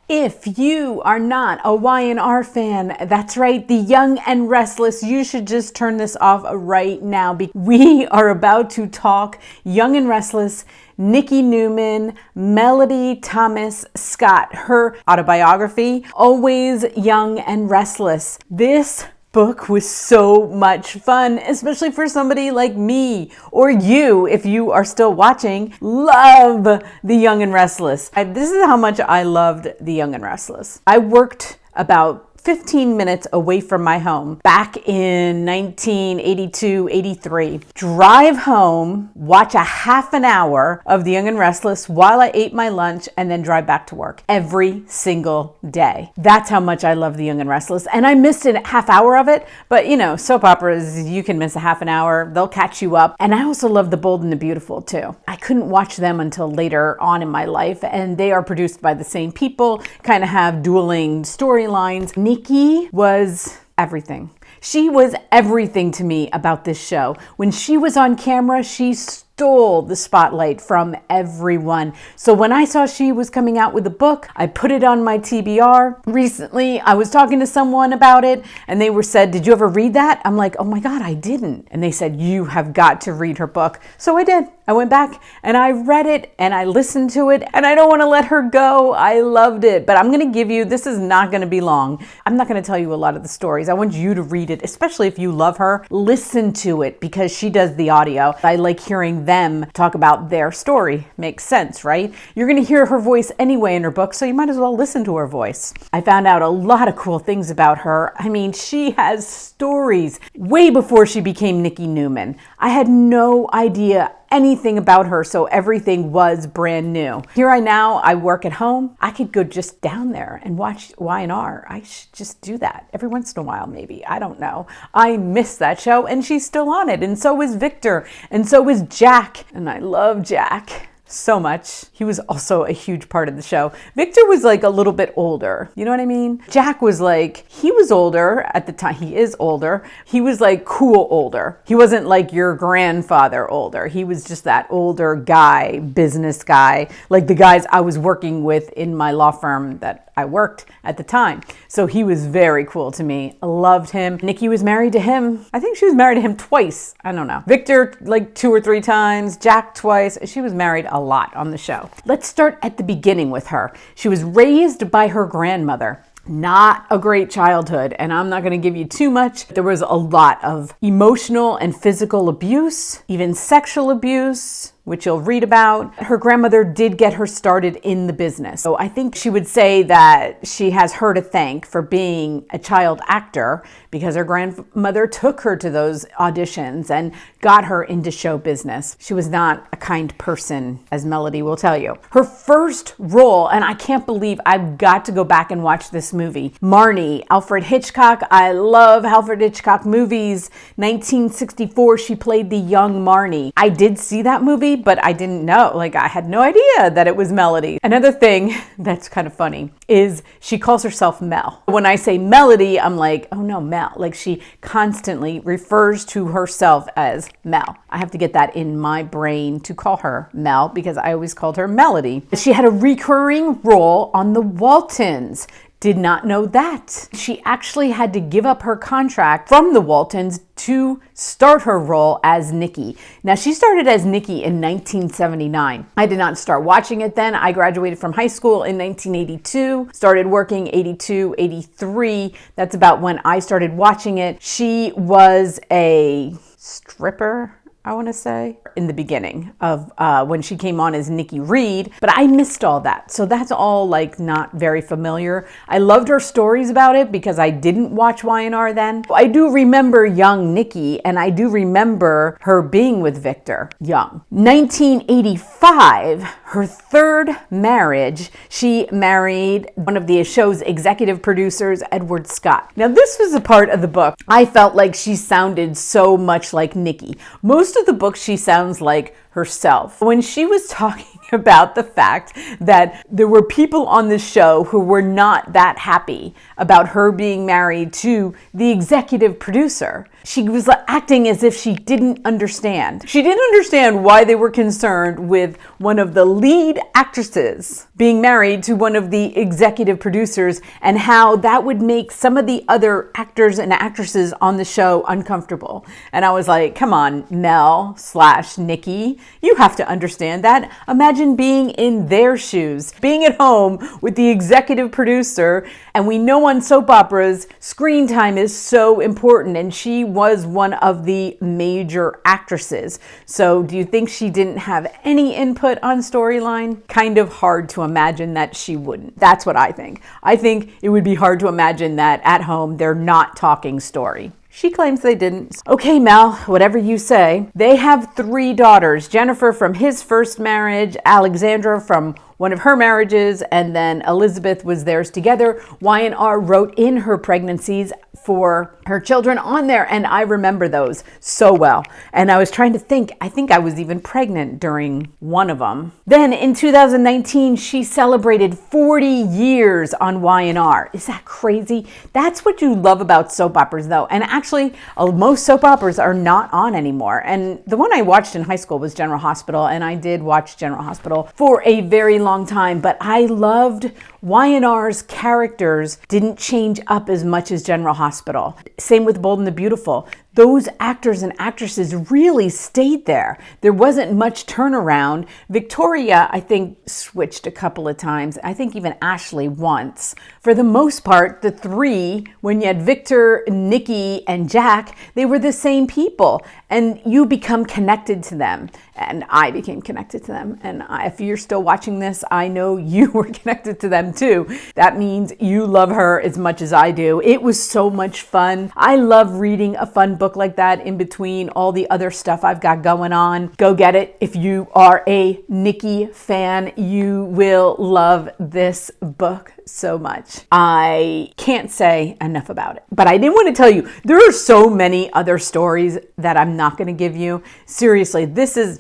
If you are not a Y&R fan, that's right, the Young and Restless, you should just turn this off right now. We are about to talk Young and Restless, Nikki Newman, Melody Thomas Scott, her autobiography, Always Young and Restless. This book was so much fun, especially for somebody like me or you, if you are still watching. Love The Young and Restless. This is how much I loved The Young and Restless. I worked about 15 minutes away from my home back in 1982, 83. Drive home, watch a half an hour of The Young and Restless while I ate my lunch, and then drive back to work every single day. That's how much I love The Young and Restless. And I missed a half hour of it, but you know, soap operas, you can miss a half an hour. They'll catch you up. And I also love The Bold and the Beautiful too. I couldn't watch them until later on in my life, and they are produced by the same people, kind of have dueling storylines. Nikki was everything. She was everything to me about this show. When she was on camera, she stole the spotlight from everyone. So when I saw she was coming out with a book, I put it on my TBR. Recently, I was talking to someone about it, and they said, "Did you ever read that?" I'm like, "Oh my God, I didn't." And they said, "You have got to read her book." So I did. I went back and I read it and I listened to it, and I don't want to let her go. I loved it. But I'm going to give you, this is not going to be long. I'm not going to tell you a lot of the stories. I want you to read it, especially if you love her. Listen to it because she does the audio. I like hearing them talk about their story. Makes sense, right? You're going to hear her voice anyway in her book, so you might as well listen to her voice. I found out a lot of cool things about her. I mean, she has stories way before she became Nikki Newman. I had no idea anything about her, so everything was brand new. Here I work at home. I could go just down there and watch Y&R. I should just do that every once in a while, maybe. I don't know. I miss that show, and she's still on it, and so is Victor, and so is Jack, and I love Jack so much. He was also a huge part of the show. Victor was like a little bit older. You know what I mean? Jack was like, he was older at the time. He is older. He was like cool older. He wasn't like your grandfather older. He was just that older guy, business guy, like the guys I was working with in my law firm that I worked at the time. So he was very cool to me. I loved him. Nikki was married to him. I think she was married to him twice. I don't know. Victor like 2 or 3 times. Jack twice. She was married a lot on the show. Let's start at the beginning with her. She was raised by her grandmother. Not a great childhood, and I'm not going to give you too much. There was a lot of emotional and physical abuse, even sexual abuse, which you'll read about. Her grandmother did get her started in the business. So I think she would say that she has her to thank for being a child actor because her grandmother took her to those auditions and got her into show business. She was not a kind person, as Melody will tell you. Her first role, and I can't believe I've got to go back and watch this movie, Marnie, Alfred Hitchcock. I love Alfred Hitchcock movies. 1964, she played the young Marnie. I did see that movie, but I didn't know, I had no idea that it was Melody. Another thing that's kind of funny is she calls herself Mel. When I say Melody, I'm like, oh no, Mel. Like she constantly refers to herself as Mel. I have to get that in my brain to call her Mel because I always called her Melody. She had a recurring role on the Waltons. Did not know that. She actually had to give up her contract from the Waltons to start her role as Nikki. Now, she started as Nikki in 1979. I did not start watching it then. I graduated from high school in 1982, started working 82, 83. That's about when I started watching it. She was a stripper, I want to say, in the beginning of when she came on as Nikki Reed, but I missed all that. So that's all not very familiar. I loved her stories about it because I didn't watch Y&R then. I do remember young Nikki, and I do remember her being with Victor young. 1985, her third marriage, she married one of the show's executive producers, Edward Scott. Now this was a part of the book. I felt like she sounded so much like Nikki. Most of the book she sounds like herself. When she was talking about the fact that there were people on the show who were not that happy about her being married to the executive producer. She was acting as if she didn't understand. She didn't understand why they were concerned with one of the lead actresses being married to one of the executive producers and how that would make some of the other actors and actresses on the show uncomfortable. And I was like, come on, Mel/Nikki, you have to understand that. Imagine being in their shoes, being at home with the executive producer. And we know on soap operas, screen time is so important. And she was one of the major actresses. So do you think she didn't have any input on storyline? Kind of hard to imagine that she wouldn't. That's what I think. I think it would be hard to imagine that at home they're not talking story. She claims they didn't. Okay, Mel, whatever you say. They have 3 daughters. Jennifer from his first marriage, Alexandra from one of her marriages, and then Elizabeth was theirs together. Y&R wrote in her pregnancies for her children on there, and I remember those so well. And I was trying to think, I think I was even pregnant during one of them. Then in 2019, she celebrated 40 years on Y&R. Is that crazy? That's what you love about soap operas, though. And actually, most soap operas are not on anymore. And the one I watched in high school was General Hospital, and I did watch General Hospital for a very long time, but I loved Y&R's characters didn't change up as much as General Hospital. Same with Bold and the Beautiful. Those actors and actresses really stayed there. There wasn't much turnaround. Victoria, I think, switched a couple of times. I think even Ashley once. For the most part, the 3, when you had Victor, Nikki, and Jack, they were the same people. And you become connected to them. And I became connected to them. And if you're still watching this, I know you were connected to them too. That means you love her as much as I do. It was so much fun. I love reading a fun book like that in between all the other stuff I've got going on. Go get it. If you are a Nikki fan, you will love this book so much. I can't say enough about it, but I didn't want to tell you, there are so many other stories that I'm not going to give you. Seriously, this is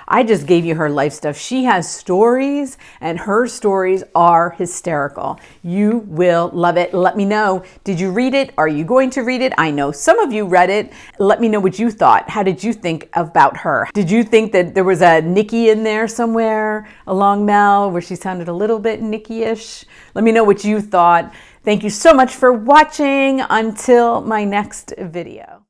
I just gave you her life stuff. She has stories and her stories are hysterical. You will love it. Let me know. Did you read it? Are you going to read it? I know some of you read it. Let me know what you thought. How did you think about her? Did you think that there was a Nikki in there somewhere along Mel where she sounded a little bit Nikki-ish? Let me know what you thought. Thank you so much for watching. Until my next video.